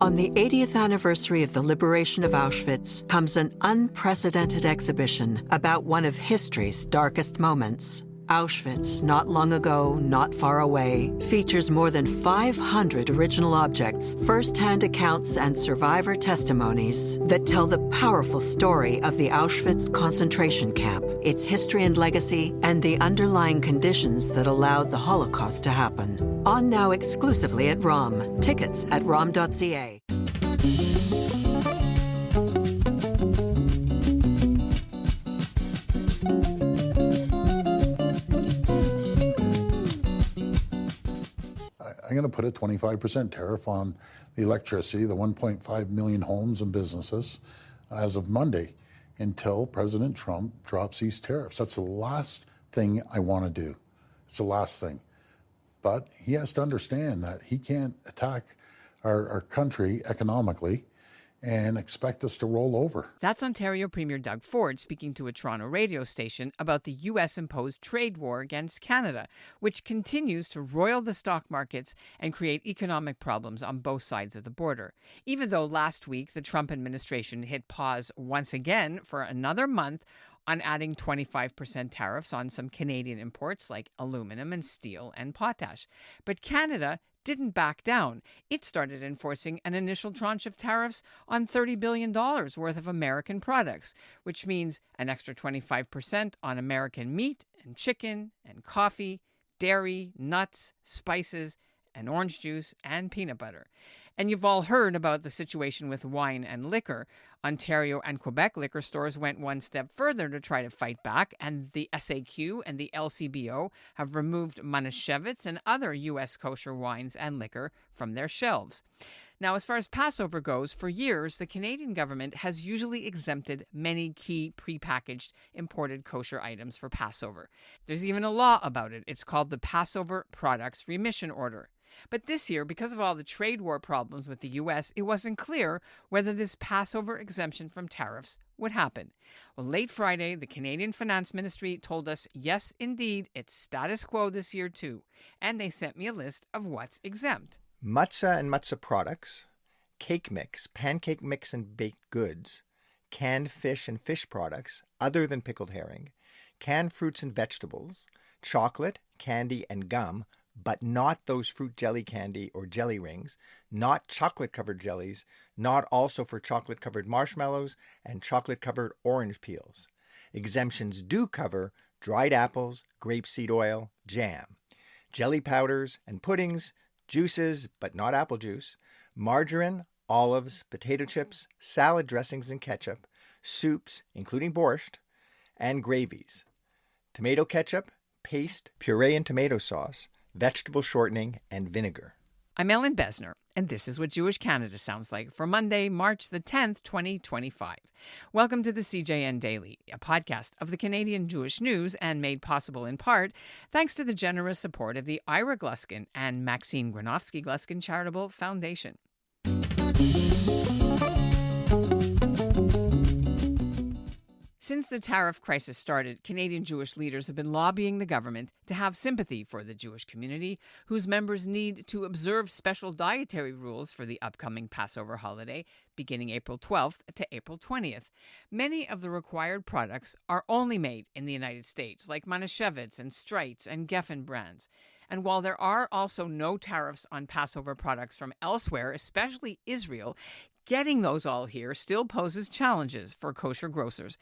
On the 80th anniversary of the liberation of Auschwitz comes an unprecedented exhibition about one of history's darkest moments. Auschwitz, not long ago, not far away, features more than 500 original objects, first-hand accounts, and survivor testimonies that tell the powerful story of the Auschwitz concentration camp, its history and legacy, and the underlying conditions that allowed the Holocaust to happen. On now exclusively at ROM. Tickets at rom.ca. I'm going to put a 25% tariff on the electricity, the 1.5 million homes and businesses as of Monday until President Trump drops these tariffs. That's the last thing I want to do. It's the last thing. But he has to understand that he can't attack our country economically and expect us to roll over. That's Ontario Premier Doug Ford speaking to a Toronto radio station about the U.S.-imposed trade war against Canada, which continues to roil the stock markets and create economic problems on both sides of the border. Even though last week the Trump administration hit pause once again for another month on adding 25% tariffs on some Canadian imports like aluminum and steel and potash. But Canada didn't back down. It started enforcing an initial tranche of tariffs on $30 billion worth of American products, which means an extra 25% on American meat and chicken and coffee, dairy, nuts, spices, and orange juice and peanut butter. And you've all heard about the situation with wine and liquor. Ontario and Quebec liquor stores went one step further to try to fight back, and the SAQ and the LCBO have removed Manischewitz and other U.S. kosher wines and liquor from their shelves. Now, as far as Passover goes, for years, the Canadian government has usually exempted many key prepackaged imported kosher items for Passover. There's even a law about it. It's called the Passover Products Remission Order. But this year, because of all the trade war problems with the U.S., it wasn't clear whether this Passover exemption from tariffs would happen. Well, late Friday, the Canadian Finance Ministry told us, yes, indeed, it's status quo this year too. And they sent me a list of what's exempt. Matzah and matzah products, cake mix, pancake mix and baked goods, canned fish and fish products other than pickled herring, canned fruits and vegetables, chocolate, candy, and gum, but not those fruit jelly candy or jelly rings, not chocolate-covered jellies, not also for chocolate-covered marshmallows and chocolate-covered orange peels. Exemptions do cover dried apples, grapeseed oil, jam, jelly powders and puddings, juices, but not apple juice, margarine, olives, potato chips, salad dressings and ketchup, soups, including borscht, and gravies, tomato ketchup, paste, puree and tomato sauce, vegetable shortening, and vinegar. I'm Ellen Besner, and this is what Jewish Canada sounds like for Monday, March the 10th, 2025. Welcome to the CJN Daily, a podcast of the Canadian Jewish News and made possible in part thanks to the generous support of the Ira Gluskin and Maxine Granovsky-Gluskin Charitable Foundation. Since the tariff crisis started, Canadian Jewish leaders have been lobbying the government to have sympathy for the Jewish community, whose members need to observe special dietary rules for the upcoming Passover holiday, beginning April 12th to April 20th. Many of the required products are only made in the United States, like Manischewitz and Streitz and Geffen brands. And while there are also no tariffs on Passover products from elsewhere, especially Israel, getting those all here still poses challenges for kosher grocers.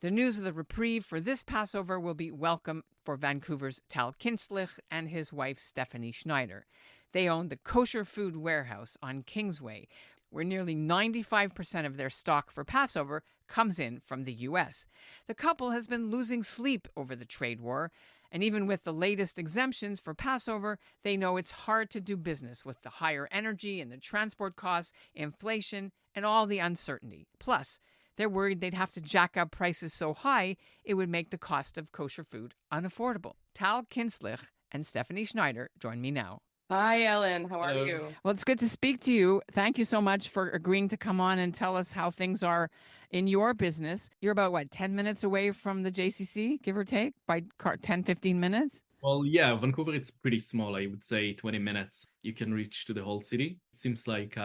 The news of the reprieve for this Passover will be welcome for Vancouver's Tal Kinstlich and his wife Stephanie Schneider. They own the Kosher Food Warehouse on Kingsway, where nearly 95% of their stock for Passover comes in from the U.S. The couple has been losing sleep over the trade war, and even with the latest exemptions for Passover, they know it's hard to do business with the higher energy and the transport costs, inflation, and all the uncertainty. Plus, they're worried they'd have to jack up prices so high it would make the cost of kosher food unaffordable. Tal Kinstlich and Stephanie Schneider join me now. Hi, Ellen. How are you? Well, it's good to speak to you. Thank you so much for agreeing to come on and tell us how things are in your business. You're about, 10 minutes away from the JCC, give or take, by car, 10, 15 minutes? Well, yeah, Vancouver, it's pretty small. I would say 20 minutes. You can reach to the whole city. It seems like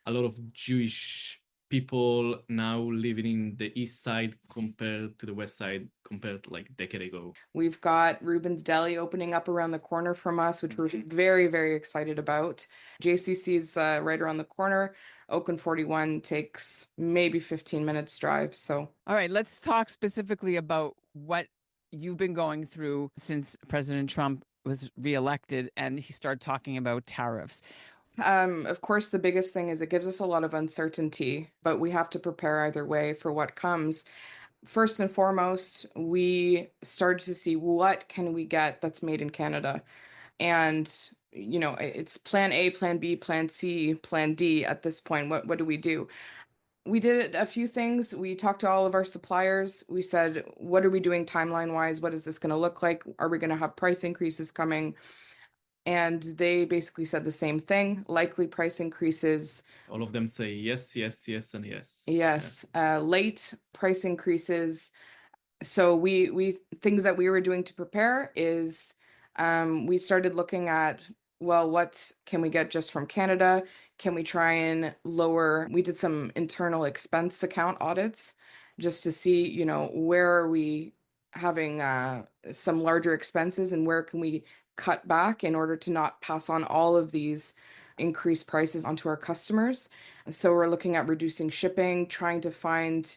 a lot of Jewish people now living in the east side compared to the west side compared to like a decade ago. We've got Ruben's Deli opening up around the corner from us, which we're very, very excited about. JCC's right around the corner. Oakland 41 takes maybe 15 minutes drive. So, All right, let's talk specifically about what you've been going through since President Trump was reelected and he started talking about tariffs. of course, the biggest thing is it gives us a lot of uncertainty, but we have to prepare either way for what comes. First and foremost, we started to see what can we get that's made in Canada. And, it's plan A, plan B, plan C, plan D at this point. What do we do? We did a few things. We talked to all of our suppliers. We said, what are we doing timeline wise? What is this going to look like? Are we going to have price increases coming? And they basically said the same thing, likely price increases. All of them say yes, yes, yes, and yes. Yes, late price increases. So we things that we were doing to prepare is we started looking at, well, what can we get just from Canada? Can we try and lower? We did some internal expense account audits just to see, where are we having some larger expenses and where can we cut back in order to not pass on all of these increased prices onto our customers. So we're looking at reducing shipping, trying to find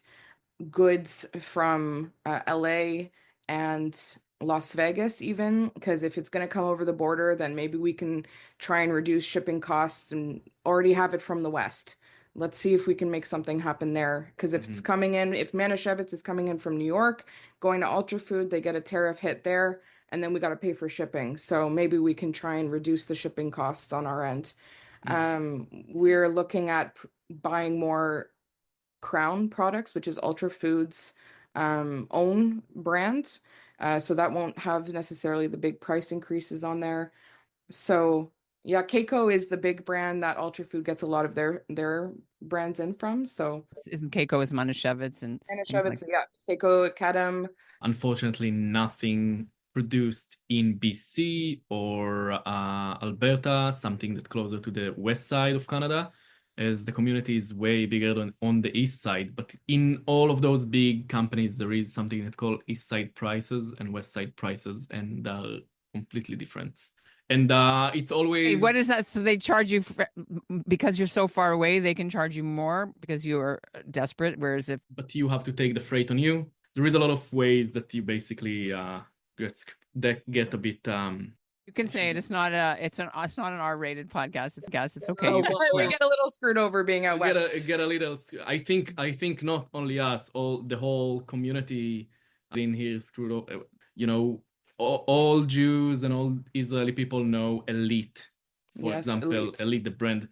goods from LA and Las Vegas even, because if it's going to come over the border, then maybe we can try and reduce shipping costs and already have it from the West. Let's see if we can make something happen there. Because if it's coming in, if Manischewitz is coming in from New York, going to Ultra Food, they get a tariff hit there, and then we got to pay for shipping. So maybe we can try and reduce the shipping costs on our end. We're looking at buying more Crown products, which is Ultra Foods' own brand. So that won't have necessarily the big price increases on there. So yeah, Keiko is the big brand that Ultra Food gets a lot of their brands in from. So Isn't Keiko is Manischewitz and Manischewitz, yeah, Keiko, Kadam. Unfortunately, nothing produced in BC or Alberta, something that's closer to the west side of Canada, as the community is way bigger than on the east side. But in all of those big companies, there is something that's called east side prices and west side prices, and they're completely different. And it's always... Hey, what is that? So they charge you because you're so far away, they can charge you more because you're desperate, whereas if... But you have to take the freight on you. There is a lot of ways that you basically get a bit... You can say it. It's not an R-rated podcast. It's okay. Oh, we get a little screwed over being out west. Get a little. I think not only us, the whole community in here screwed up. All Jews and all Israeli people know Elite, for example, Elite the brand.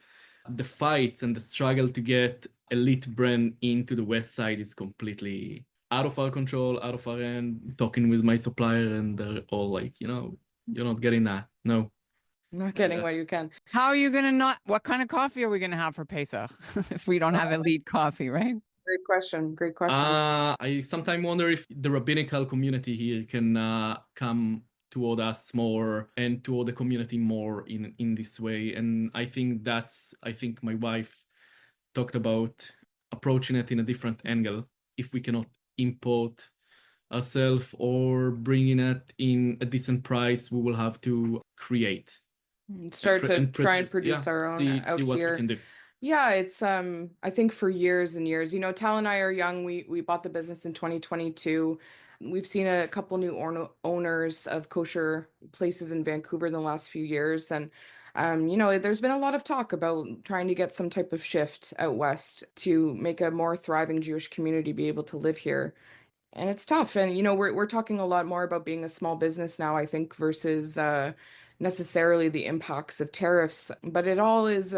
The fights and the struggle to get Elite brand into the west side is completely out of our control, out of our hand. Talking with my supplier, and they're all like, you're not getting that. No. Not getting what you can. How are you going to not? What kind of coffee are we going to have for Pesach if we don't have Elite coffee, right? Great question. I sometimes wonder if the rabbinical community here can come toward us more and toward the community more in this way. And I think my wife talked about approaching it in a different angle. If we cannot import ourselves or bringing it in a decent price, we will have to create. Try and produce our own out see what here. We can do. Yeah, it's I think for years and years, Tal and I are young. We bought the business in 2022. We've seen a couple new owners of kosher places in Vancouver in the last few years, and there's been a lot of talk about trying to get some type of shift out west to make a more thriving Jewish community be able to live here. And it's tough. And, we're talking a lot more about being a small business now, I think, versus necessarily the impacts of tariffs. But it all is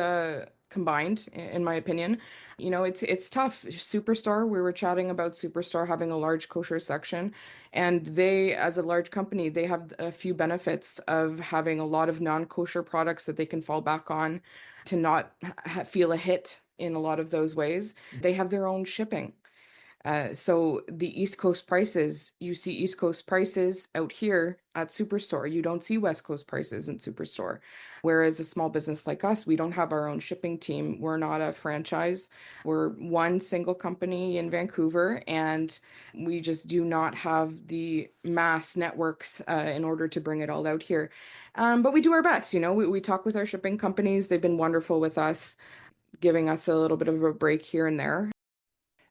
combined, in my opinion. It's tough. Superstore, we were chatting about Superstore having a large kosher section. And they, as a large company, they have a few benefits of having a lot of non-kosher products that they can fall back on to not feel a hit in a lot of those ways. They have their own shipping. So the East Coast prices, you see East Coast prices out here at Superstore. You don't see West Coast prices in Superstore. Whereas a small business like us, we don't have our own shipping team. We're not a franchise. We're one single company in Vancouver, and we just do not have the mass networks in order to bring it all out here. But we do our best. We talk with our shipping companies. They've been wonderful with us, giving us a little bit of a break here and there.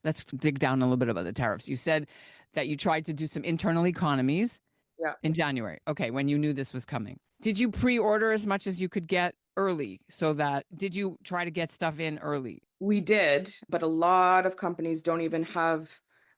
Let's dig down a little bit about the tariffs. You said that you tried to do some internal economies in January. Okay, when you knew this was coming. Did you pre-order as much as you could get early did you try to get stuff in early? We did, but a lot of companies don't even have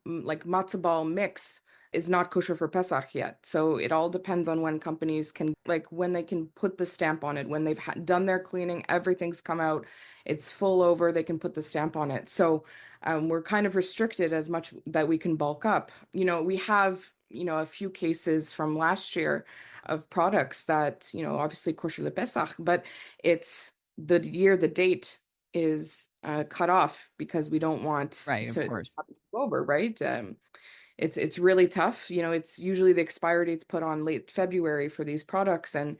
like matzah ball mix is not kosher for Pesach yet. So it all depends on when companies can, like when they can put the stamp on it, when they've done their cleaning, everything's come out, it's full over, they can put the stamp on it. So we're kind of restricted as much that we can bulk up. We have, a few cases from last year of products that, obviously kosher le Pesach, but it's the date is cut off because we don't want to course. go over, right? It's really tough. It's usually the expiry date's put on late February for these products, and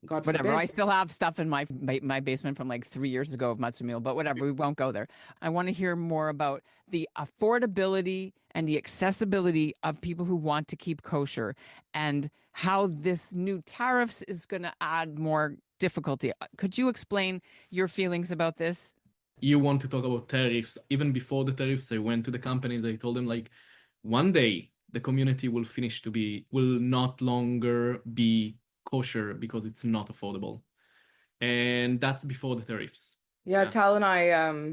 God whatever. forbid. I still have stuff in my basement from like 3 years ago of matzah meal, but whatever. We won't go there. I want to hear more about the affordability and the accessibility of people who want to keep kosher, and how this new tariffs is going to add more difficulty. Could you explain your feelings about this? You want to talk about tariffs. Even before the tariffs, I went to the companies. I told them, like, one day the community will not longer be kosher because it's not affordable. And that's before the tariffs. Yeah, Tal and I,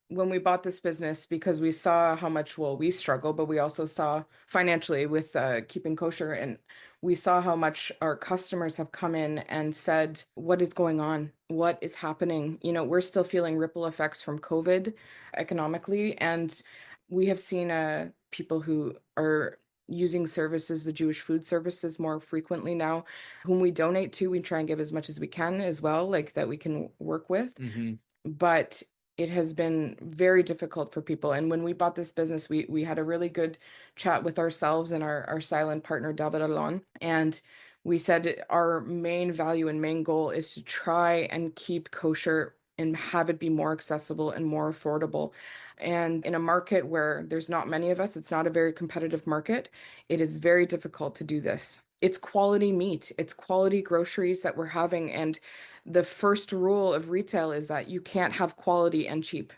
when we bought this business, because we saw how much, we struggle, but we also saw financially with keeping kosher, and we saw how much our customers have come in and said, what is going on? What is happening? We're still feeling ripple effects from COVID economically, and we have seen people who are using services, the Jewish food services, more frequently now, whom we donate to. We try and give as much as we can as well, like that we can work with. Mm-hmm. But it has been very difficult for people. And when we bought this business, we had a really good chat with ourselves and our silent partner, David Alon. And we said our main value and main goal is to try and keep kosher and have it be more accessible and more affordable. And in a market where there's not many of us, it's not a very competitive market, it is very difficult to do this. It's quality meat, it's quality groceries that we're having. And the first rule of retail is that you can't have quality and cheap.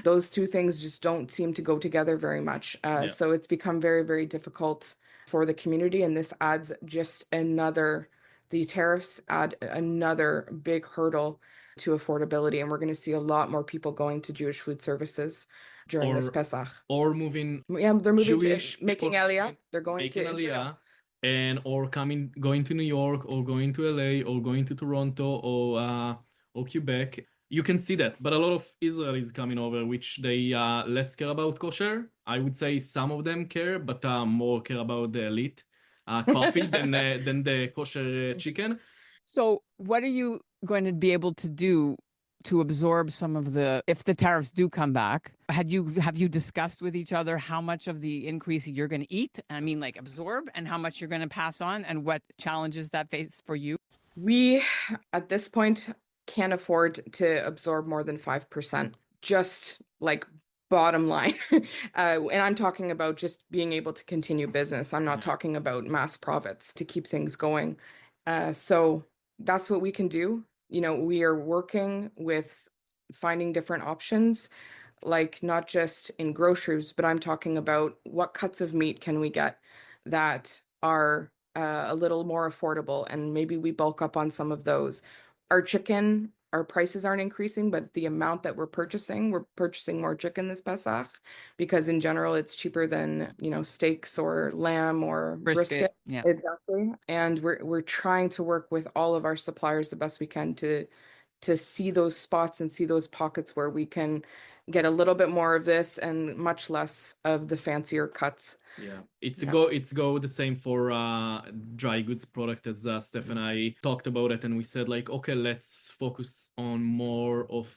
Those two things just don't seem to go together very much. So it's become very, very difficult for the community. And this adds the tariffs add another big hurdle to affordability. And we're going to see a lot more people going to Jewish food services during this Pesach. Or moving. Yeah, they're moving Jewish to making Aliyah. They're going to Israel. Or going to New York, or going to LA, or going to Toronto, or Quebec. You can see that, but a lot of Israelis coming over, which they less care about kosher. I would say some of them care, but more care about the elite coffee than the kosher chicken. So what are you going to be able to do to absorb some of if the tariffs do come back? Have you discussed with each other how much of the increase you're going to eat? I mean, like absorb, and how much you're going to pass on, and what challenges that face for you? We, at this point, can't afford to absorb more than 5%, just like bottom line. And I'm talking about just being able to continue business. I'm not talking about mass profits to keep things going. So that's what we can do. We are working with finding different options, like not just in groceries, but I'm talking about what cuts of meat can we get that are a little more affordable, and maybe we bulk up on some of those. Our chicken, our prices aren't increasing, but the amount that we're purchasing more chicken this Pesach, because in general it's cheaper than, steaks or lamb or brisket. Yeah. Exactly. And we're trying to work with all of our suppliers the best we can to see those spots and see those pockets where we can get a little bit more of this and much less of the fancier cuts. Yeah, it's go the same for dry goods product, as Steph and I talked about it, and we said, like, okay, let's focus on more of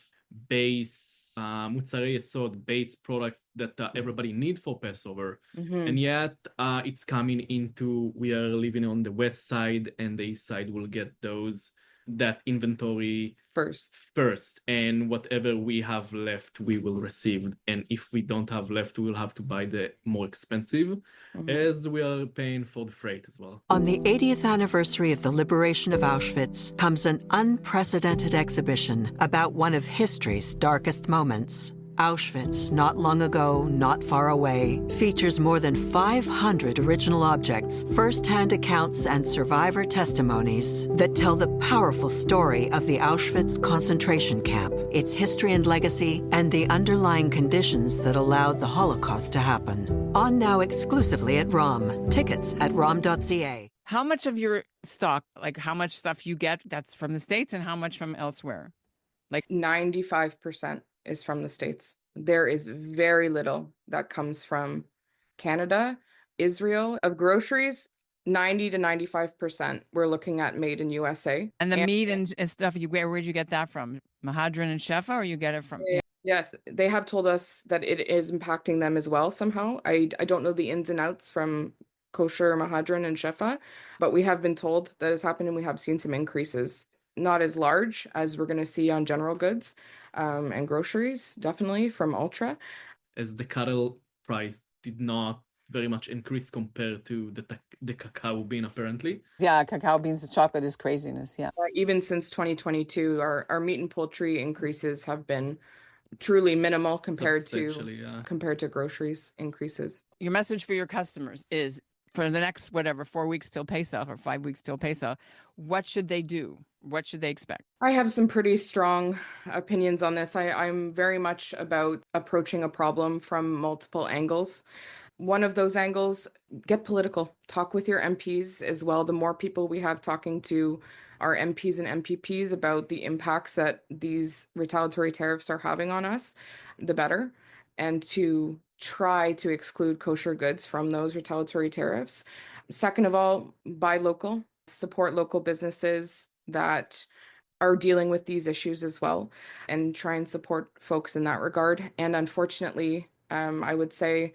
base מוצרי יסוד, base product that everybody need for Passover. Mhm. And yet it's coming into, we are living on the west side and the east side will get that inventory first, and whatever we have left we will receive, and if we don't have left we will have to buy the more expensive, as we are paying for the freight as well. On the 80th anniversary of the liberation of Auschwitz comes an unprecedented exhibition about one of history's darkest moments. Auschwitz, not long ago, not far away, features more than 500 original objects, first-hand accounts, and survivor testimonies that tell the powerful story of the Auschwitz concentration camp, its history and legacy, and the underlying conditions that allowed the Holocaust to happen. On now exclusively at ROM. Tickets at rom.ca. How much of your stock, like how much stuff you get that's from the States and how much from elsewhere? 95% is from the States. There is very little that comes from Canada, Israel. Of groceries, 90 to 95% we're looking at made in USA. And the meat and stuff, where'd you get that from? Mahadran and Shefa, or you get it from? Yes, they have told us that it is impacting them as well somehow. I don't know the ins and outs from Kosher, Mahadran, and Shefa, but we have been told that has happened, and we have seen some increases. Not as large as we're going to see on general goods and groceries, definitely from Ultra. As the cattle price did not very much increase compared to the cacao bean, apparently. Yeah, cacao beans and chocolate is craziness, yeah. Even since 2022, our meat and poultry increases have been truly minimal compared to groceries increases. Your message for your customers is, for the next, 4 weeks till Pesach or 5 weeks till Pesach, what should they do? What should they expect? I have some pretty strong opinions on this. I'm very much about approaching a problem from multiple angles. One of those angles, get political. Talk with your MPs as well. The more people we have talking to our MPs and MPPs about the impacts that these retaliatory tariffs are having on us, the better. And to try to exclude kosher goods from those retaliatory tariffs. Second of all, buy local, support local businesses that are dealing with these issues as well, and try and support folks in that regard. And unfortunately, I would say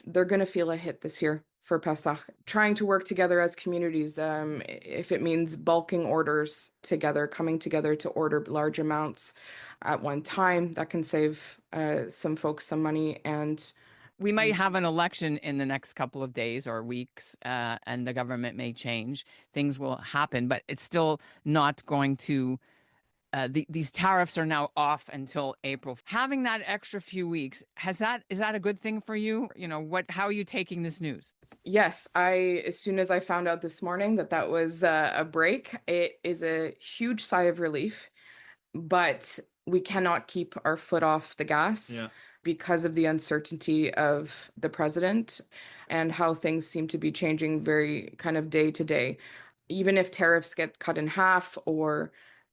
they're going to feel a hit this year for Pesach. Trying to work together as communities, if it means bulking orders together, coming together to order large amounts at one time, that can save some folks some money. And we might have an election in the next couple of days or weeks, and the government may change. Things will happen, but it's still not going to. These tariffs are now off until April. Having that extra few weeks, is that a good thing for you? How are you taking this news? Yes, as soon as I found out this morning that was a break, it is a huge sigh of relief, but we cannot keep our foot off the gas. Yeah. Because of the uncertainty of the president and how things seem to be changing very kind of day to day. Even if tariffs get cut in half or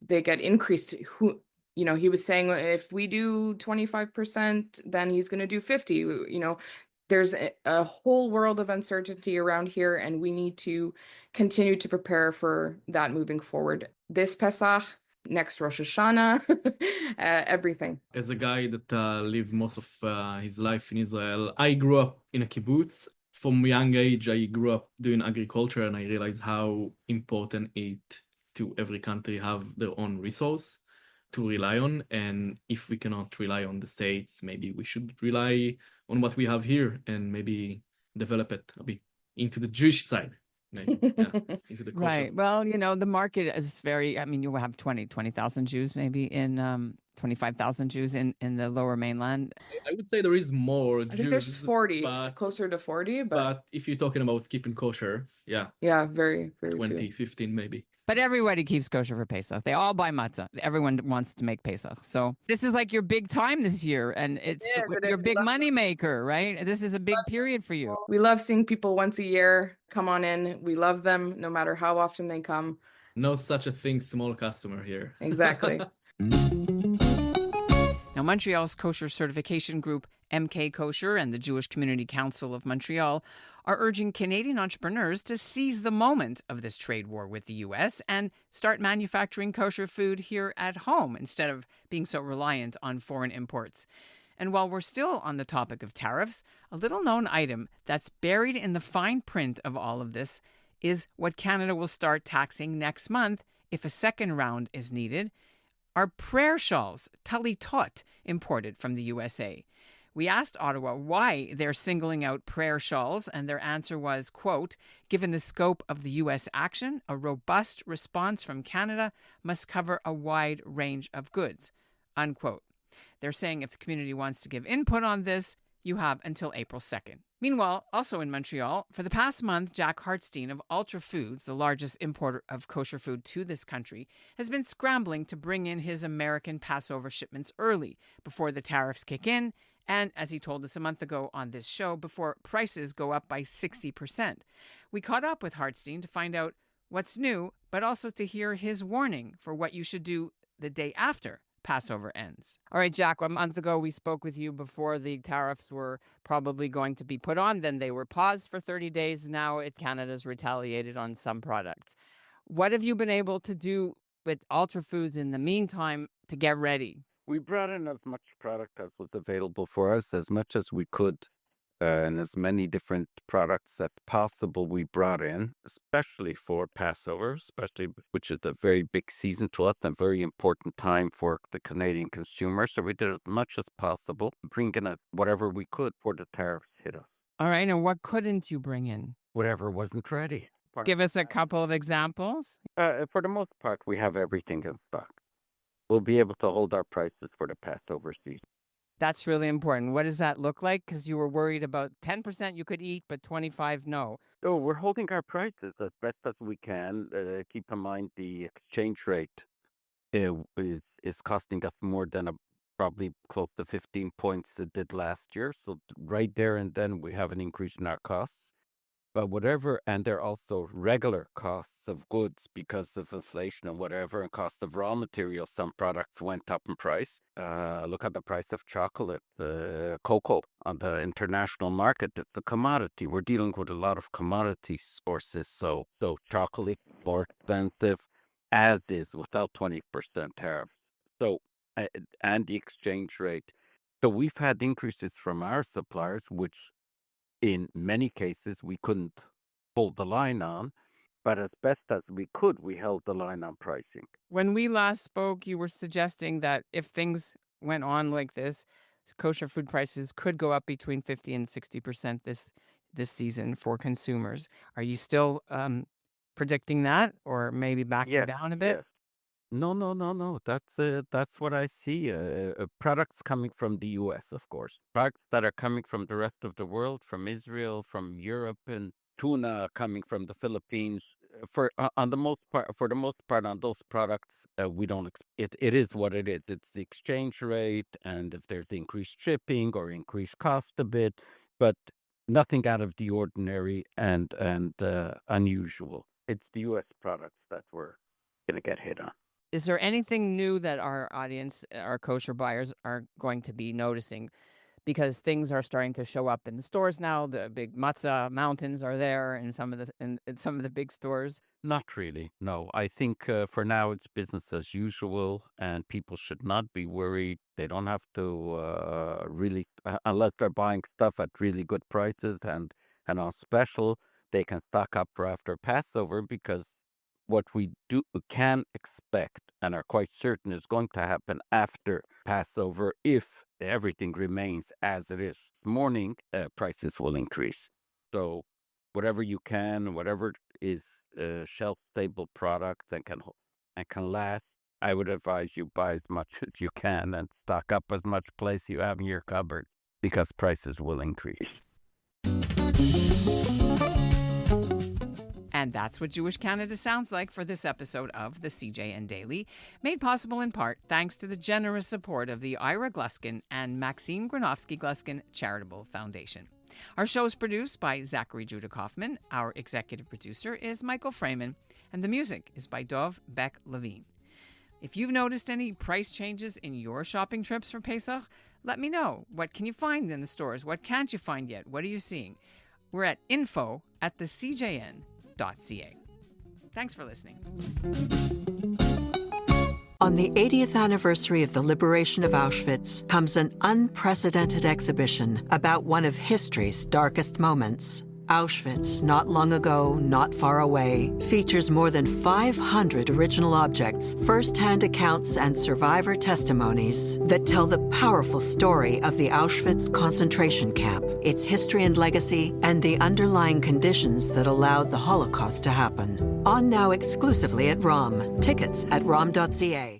they get increased, he was saying if we do 25%, then he's going to do 50. There's a whole world of uncertainty around here, and we need to continue to prepare for that moving forward. This Pesach, next Rosh Hashanah, everything. As a guy that lived most of his life in Israel, I grew up in a kibbutz. From a young age, I grew up doing agriculture, and I realized how important it to every country have their own resource to rely on. And if we cannot rely on the States, maybe we should rely on what we have here and maybe develop it a bit into the Jewish side. Maybe, into the right. Well, the market is you will have 20,000 Jews, maybe in 25,000 Jews in the lower mainland. I would say there is more Jews. I think there's 40, closer to 40. But if you're talking about keeping kosher, yeah, very, very 20, few. 15 maybe. But everybody keeps kosher for Pesach. They all buy matzah. Everyone wants to make Pesach. So this is like your big time this year, and it's your big money maker, right? This is a big period for you. We love seeing people once a year come on in. We love them no matter how often they come. No such a thing, small customer here. Exactly. Now, Montreal's kosher certification group, MK Kosher, and the Jewish Community Council of Montreal are urging Canadian entrepreneurs to seize the moment of this trade war with the U.S. and start manufacturing kosher food here at home instead of being so reliant on foreign imports. And while we're still on the topic of tariffs, a little-known item that's buried in the fine print of all of this is what Canada will start taxing next month if a second round is needed, are prayer shawls, talitot, imported from the USA. We asked Ottawa why they're singling out prayer shawls, and their answer was, quote, given the scope of the U.S. action, a robust response from Canada must cover a wide range of goods, unquote. They're saying if the community wants to give input on this, you have until April 2nd. Meanwhile, also in Montreal, for the past month, Jack Hartstein of Ultra Foods, the largest importer of kosher food to this country, has been scrambling to bring in his American Passover shipments early before the tariffs kick in, and, as he told us a month ago on this show, before prices go up by 60%. We caught up with Hartstein to find out what's new, but also to hear his warning for what you should do the day after Passover ends. All right, Jack, a month ago we spoke with you before the tariffs were probably going to be put on. Then they were paused for 30 days. Now Canada's retaliated on some products. What have you been able to do with Ultra Foods in the meantime to get ready? We brought in as much product as was available for us, as much as we could, and as many different products as possible we brought in, especially for Passover, which is a very big season to us and very important time for the Canadian consumer. So we did as much as possible, bringing in whatever we could for the tariffs hit us. All right, and what couldn't you bring in? Whatever wasn't ready. Give us a couple of examples. For the most part, we have everything in stock. We'll be able to hold our prices for the Passover season. That's really important. What does that look like? Because you were worried about 10% you could eat, but 25% no. So we're holding our prices as best as we can. Keep in mind the exchange rate is costing us more than probably close to 15 points it did last year. So right there and then we have an increase in our costs. But whatever, and there are also regular costs of goods because of inflation and whatever, and cost of raw materials. Some products went up in price. Look at the price of chocolate, cocoa on the international market. It's a commodity. We're dealing with a lot of commodity sources. So chocolate more expensive, as is without 20% tariff. So, and the exchange rate. So we've had increases from our suppliers, which in many cases, we couldn't hold the line on, but as best as we could, we held the line on pricing. When we last spoke, you were suggesting that if things went on like this, kosher food prices could go up between 50 and 60% this season for consumers. Are you still predicting that, or maybe backing down a bit? Yes. No. That's what I see. Products coming from the U.S., of course. Products that are coming from the rest of the world, from Israel, from Europe, and tuna coming from the Philippines. For the most part, on those products, we don't. It is what it is. It's the exchange rate, and if there's increased shipping or increased cost a bit, but nothing out of the ordinary and unusual. It's the U.S. products that we're going to get hit on. Is there anything new that our audience, our kosher buyers, are going to be noticing? Because things are starting to show up in the stores now. The big matzah mountains are there in some of the big stores. Not really. No, I think for now it's business as usual, and people should not be worried. They don't have to really, unless they're buying stuff at really good prices and on special, they can stock up for after Passover, because what we can expect and are quite certain is going to happen after Passover, if everything remains as it is this morning, prices will increase. So whatever you can, whatever is shelf-stable products and can last, I would advise you buy as much as you can and stock up as much place you have in your cupboard, because prices will increase. And that's what Jewish Canada sounds like for this episode of the CJN Daily, made possible in part thanks to the generous support of the Ira Gluskin and Maxine Granovsky-Gluskin Charitable Foundation. Our show is produced by Zachary Judah Kaufman. Our executive producer is Michael Freeman, and the music is by Dov Beck-Levine. If you've noticed any price changes in your shopping trips for Pesach, let me know. What can you find in the stores? What can't you find yet? What are you seeing? We're at info@thecjn.ca. Thanks for listening. On the 80th anniversary of the liberation of Auschwitz comes an unprecedented exhibition about one of history's darkest moments. Auschwitz, Not Long Ago, Not Far Away, features more than 500 original objects, first-hand accounts, and survivor testimonies that tell the powerful story of the Auschwitz concentration camp, its history and legacy, and the underlying conditions that allowed the Holocaust to happen. On now exclusively at ROM. Tickets at rom.ca.